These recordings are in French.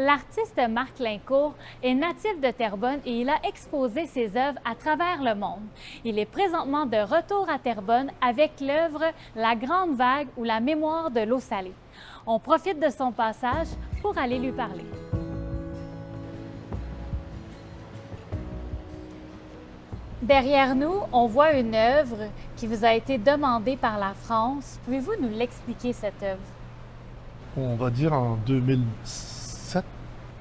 L'artiste Marc Lincourt est natif de Terrebonne et il a exposé ses œuvres à travers le monde. Il est présentement de retour à Terrebonne avec l'œuvre La Grande Vague ou la mémoire de l'eau salée. On profite de son passage pour aller lui parler. Derrière nous, on voit une œuvre qui vous a été demandée par la France. Pouvez-vous nous l'expliquer, cette œuvre? On va dire en 2007,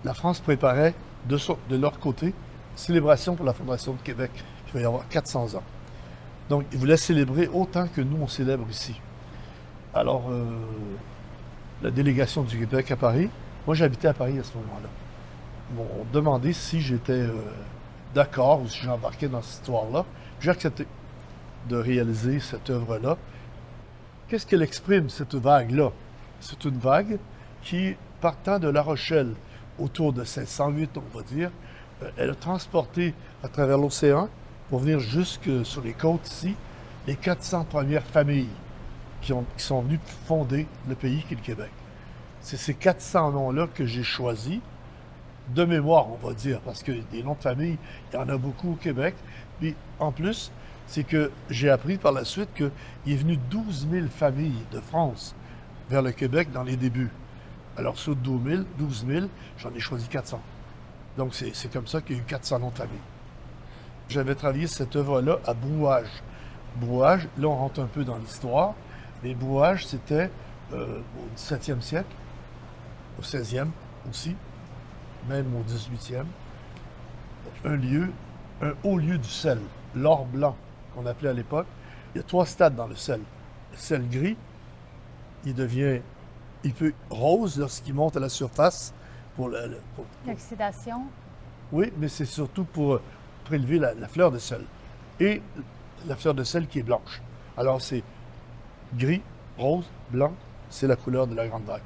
la France préparait de leur côté une célébration pour la Fondation de Québec. Il va y avoir 400 ans. Donc, ils voulaient célébrer autant que nous, on célèbre ici. Alors, la délégation du Québec à Paris, moi j'habitais à Paris à ce moment-là, m'ont demandé si j'étais d'accord ou si j'embarquais dans cette histoire-là. J'ai accepté de réaliser cette œuvre-là. Qu'est-ce qu'elle exprime, cette vague-là? C'est une vague qui, partant de La Rochelle, autour de 1608, on va dire, elle a transporté à travers l'océan pour venir jusque sur les côtes ici, les 400 premières familles qui sont venues fonder le pays qui est le Québec. C'est ces 400 noms-là que j'ai choisis, de mémoire, on va dire, parce que des noms de famille, il y en a beaucoup au Québec. Puis, en plus, c'est que j'ai appris par la suite qu'il est venu 12 000 familles de France vers le Québec dans les débuts. Alors, sur 12 000, j'en ai choisi 400. Donc, c'est comme ça qu'il y a eu 400 noms de famille. J'avais travaillé cette œuvre-là à Brouage. Brouage, là, on rentre un peu dans l'histoire, mais Brouage, c'était au XVIIe siècle, au XVIe aussi, même au XVIIIe, un haut lieu du sel, l'or blanc, qu'on appelait à l'époque. Il y a 3 stades dans le sel. Le sel gris, il peut rose lorsqu'il monte à la surface pour L'oxydation. Oui, mais c'est surtout pour prélever la fleur de sel. Et la fleur de sel qui est blanche. Alors c'est gris, rose, blanc, c'est la couleur de la Grande Vague.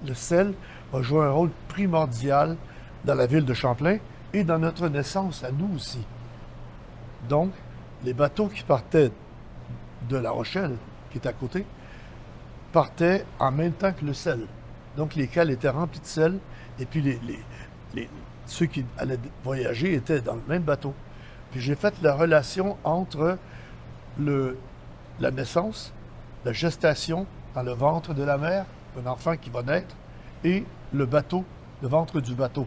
Le sel a joué un rôle primordial dans la ville de Champlain et dans notre naissance à nous aussi. Donc, les bateaux qui partaient de La Rochelle, qui est à côté, partaient en même temps que le sel. Donc, les cales étaient remplies de sel et puis ceux qui allaient voyager étaient dans le même bateau. Puis j'ai fait la relation entre la naissance, la gestation dans le ventre de la mère, un enfant qui va naître, et le bateau, le ventre du bateau.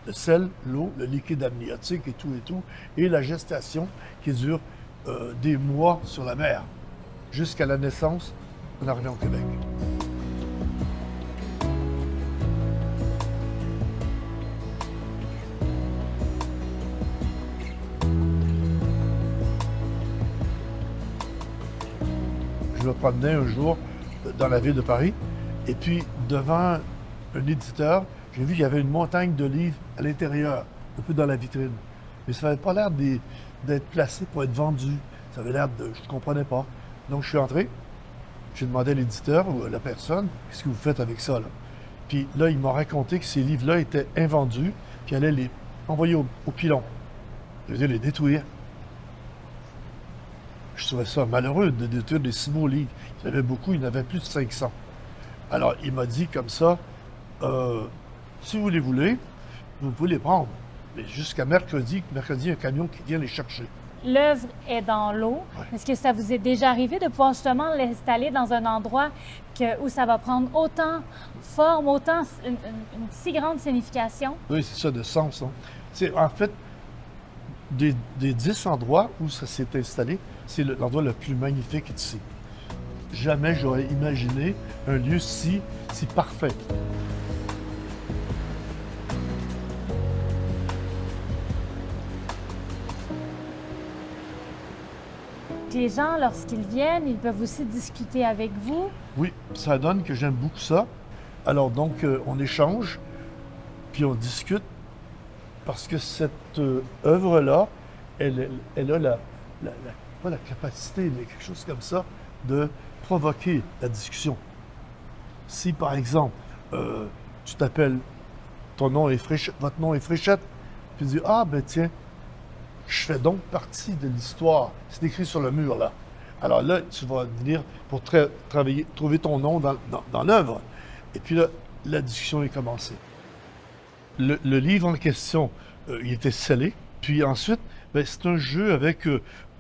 Le sel, l'eau, le liquide amniotique et tout, et la gestation qui dure des mois sur la mer, jusqu'à la naissance en arrivant au Québec. Je me promenais un jour dans la ville de Paris, et puis devant un éditeur, j'ai vu qu'il y avait une montagne de livres à l'intérieur, un peu dans la vitrine. Mais ça n'avait pas l'air d'être placé pour être vendu. Ça avait l'air de... Je ne comprenais pas. Donc je suis entré, j'ai demandé à l'éditeur ou à la personne, qu'est-ce que vous faites avec ça, là? Puis là, il m'a raconté que ces livres-là étaient invendus, puis il allait les envoyer au pilon. Je veux dire, les détruire. Je trouvais ça malheureux de détruire des si beaux livres. Il y en avait beaucoup, il y en avait plus de 500. Alors, il m'a dit comme ça, si vous les voulez, vous pouvez les prendre. Mais jusqu'à mercredi, il y a un camion qui vient les chercher. L'œuvre est dans l'eau. Ouais. Est-ce que ça vous est déjà arrivé de pouvoir justement l'installer dans un endroit où ça va prendre autant forme, autant une si grande signification? Oui, c'est ça, de sens. Hein. C'est en fait, des 10 endroits où ça s'est installé, c'est l'endroit le plus magnifique ici. Jamais j'aurais imaginé un lieu si parfait. Les gens, lorsqu'ils viennent, ils peuvent aussi discuter avec vous. Oui, ça donne que j'aime beaucoup ça. Alors donc, on échange, puis on discute, parce que cette œuvre-là, elle a pas la capacité, mais quelque chose comme ça, de provoquer la discussion. Si, par exemple, tu t'appelles, votre nom est Fréchette, puis tu dis, ah, ben tiens, je fais donc partie de l'histoire. C'est écrit sur le mur, là. Alors là, tu vas venir pour trouver ton nom dans l'œuvre. Et puis là, la discussion est commencée. Le livre en question, il était scellé. Puis ensuite, ben, c'est un jeu avec,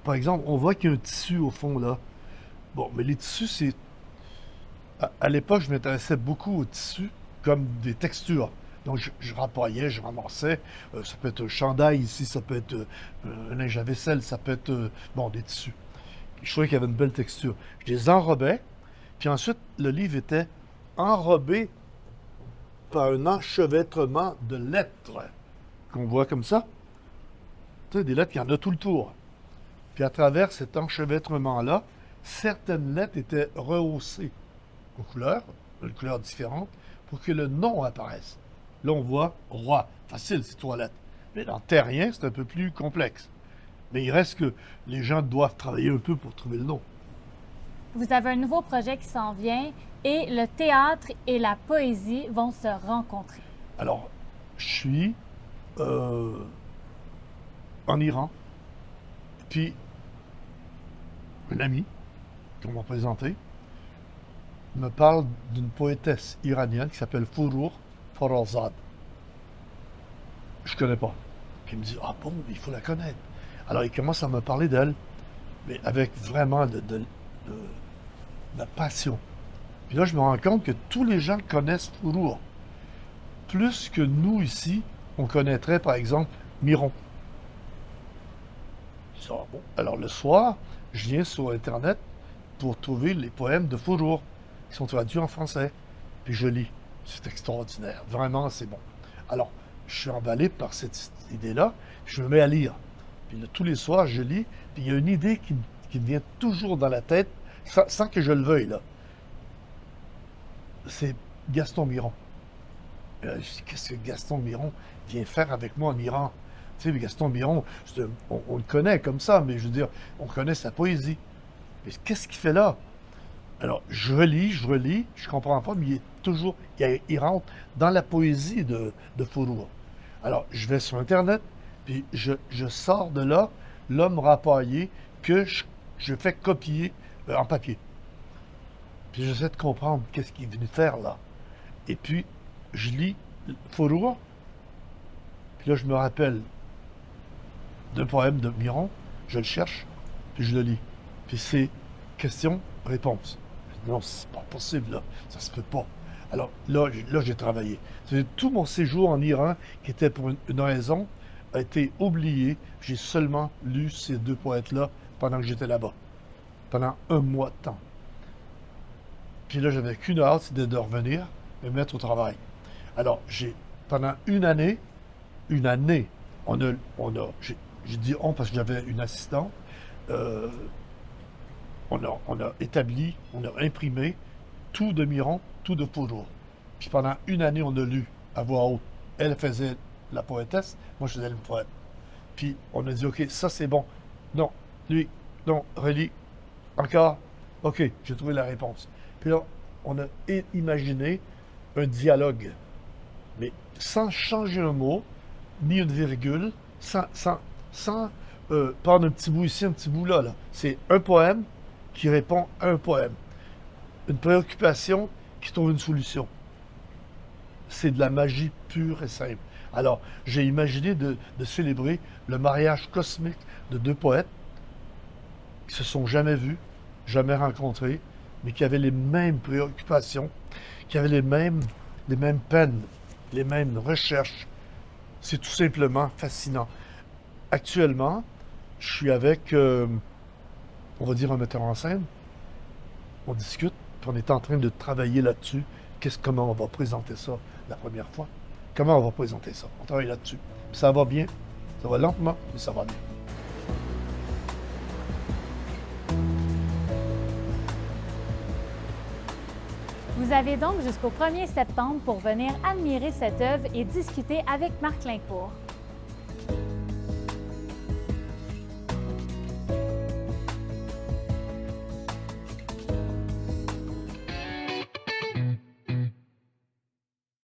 par exemple, on voit qu'il y a un tissu au fond là. Bon, mais les tissus, c'est... À l'époque, je m'intéressais beaucoup aux tissus comme des textures. Donc, je rapaillais, je ramassais. Ça peut être un chandail ici, ça peut être un linge à vaisselle, ça peut être, bon, des tissus. Je trouvais qu'il y avait une belle texture. Je les enrobais, puis ensuite, le livre était enrobé par un enchevêtrement de lettres qu'on voit comme ça. Tu sais, des lettres, il y en a tout le tour. Puis à travers cet enchevêtrement-là, certaines lettres étaient rehaussées aux couleurs, une couleur différente, pour que le nom apparaisse. Là, on voit roi. Facile, c'est 3 lettres. Mais dans terrien, c'est un peu plus complexe. Mais il reste que les gens doivent travailler un peu pour trouver le nom. Vous avez un nouveau projet qui s'en vient et le théâtre et la poésie vont se rencontrer. Alors, je suis en Iran, puis un ami qu'on m'a présenté me parle d'une poétesse iranienne qui s'appelle Forough Farrokhzad. Je connais pas. Puis il me dit, ah bon, il faut la connaître. Alors il commence à me parler d'elle, mais avec vraiment de la passion. Puis là, je me rends compte que tous les gens connaissent Forough. Plus que nous ici, on connaîtrait par exemple Miron. Je dis, ah bon. Alors le soir, je viens sur Internet pour trouver les poèmes de Forough qui sont traduits en français. Puis je lis. C'est extraordinaire. Vraiment, c'est bon. Alors, je suis emballé par cette idée-là. Je me mets à lire. Puis là, tous les soirs, je lis. Puis il y a une idée qui me vient toujours dans la tête, sans que je le veuille, là. C'est Gaston Miron. Je dis, qu'est-ce que Gaston Miron vient faire avec moi en Iran? Tu sais, Gaston Miron, on le connaît comme ça, mais je veux dire, on connaît sa poésie. Mais qu'est-ce qu'il fait là? Alors, je relis, je comprends pas, mais il rentre dans la poésie de Forough. Alors, je vais sur Internet, puis je sors de là, l'homme rapaillé que je fais copier en papier. Puis j'essaie de comprendre qu'est-ce qu'il est venu faire là. Et puis, je lis Forough, puis là, je me rappelle d'un poème de Miron, je le cherche, puis je le lis. Puis c'est question-réponse. Non, c'est pas possible, là. Ça se peut pas. Alors, là j'ai travaillé. Tout mon séjour en Iran, qui était pour une raison, a été oublié. J'ai seulement lu ces 2 poètes-là pendant que j'étais là-bas. Pendant 1 mois de temps. Puis là, j'avais qu'une hâte, c'était de revenir, me mettre au travail. Alors, pendant une année, j'ai dit on parce que j'avais une assistante, on a établi, on a imprimé tout de Miron, tout de Forough. Puis pendant une année, on a lu à voix haute. Elle faisait la poétesse, moi je faisais le poète. Puis on a dit, OK, ça c'est bon. Non, lui, non, relis. Encore. OK, j'ai trouvé la réponse. Puis là, on a imaginé un dialogue, mais sans changer un mot, ni une virgule, sans prendre un petit bout ici, un petit bout là. C'est un poème qui répond à un poème. Une préoccupation qui trouve une solution. C'est de la magie pure et simple. Alors, j'ai imaginé de célébrer le mariage cosmique de 2 poètes qui se sont jamais vus, jamais rencontrés, mais qui avaient les mêmes préoccupations, qui avaient les mêmes peines, les mêmes recherches. C'est tout simplement fascinant. Actuellement, je suis avec, on va dire, un metteur en scène. On discute, puis on est en train de travailler là-dessus. Comment on va présenter ça la première fois? Comment on va présenter ça? On travaille là-dessus. Puis ça va bien. Ça va lentement, mais ça va bien. Vous avez donc jusqu'au 1er septembre pour venir admirer cette œuvre et discuter avec Marc Lincourt.